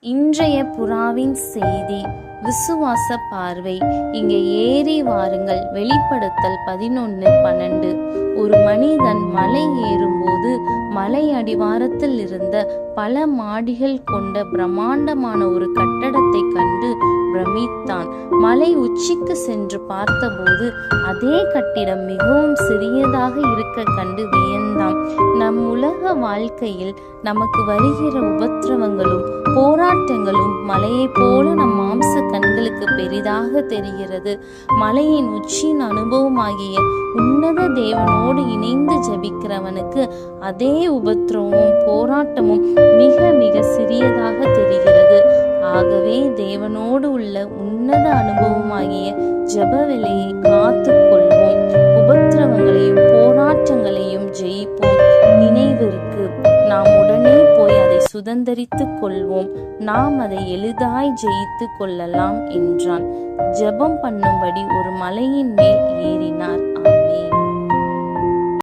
இன்றைய புறாவின் செய்தி விசுவாச பார்வை. இங்கே ஏறி வாருங்கள். வெளிப்படுத்தல் 11:12. ஒரு மனிதன் மலை ஏறும்போது மலை அடிவாரத்தில் இருந்த பல மாடிகள் கொண்ட பிரம்மாண்டமான ஒரு கட்டடத்தை கண்டு பிரமித்தான். மலை உச்சிக்கு சென்று பார்த்தபோது அதே கட்டிடம் மிகவும் சிறியதாக இருக்க கண்டு வியந்தான். நம் உலக வாழ்க்கையில் நமக்கு வருகிற உபத்திரவங்களும் போராட்டங்களும் மலையை போல நம் மாம்ச கண்களுக்கு பெரிதாக தெரிகிறது. மலையின் உச்சியின் அனுபவமாகிய உன்னத தேவனோடு இணைந்து ஜெபிக்கிறவனுக்கு அதே உபத்திரமும் போராட்டமும் மிக மிக சிறியதாக தெரிகிறது. ஆகவே தேவனோடு உள்ள உன்னத அனுபவமாகிய ஜெப வேளையை காத்து கொள்வோம். உபத்திரவங்களையும் போராட்டங்களையும் ஜெயிப்போம். நினைவிற்கு, நாம் உடனே போய் அதை சுதந்தரித்துக் கொள்வோம். நாம் அதை எளிதாய் ஜெயித்து கொள்ளலாம் என்றான். ஜெபம் பண்ணும்படி ஒரு மலையின் மேல் ஏறி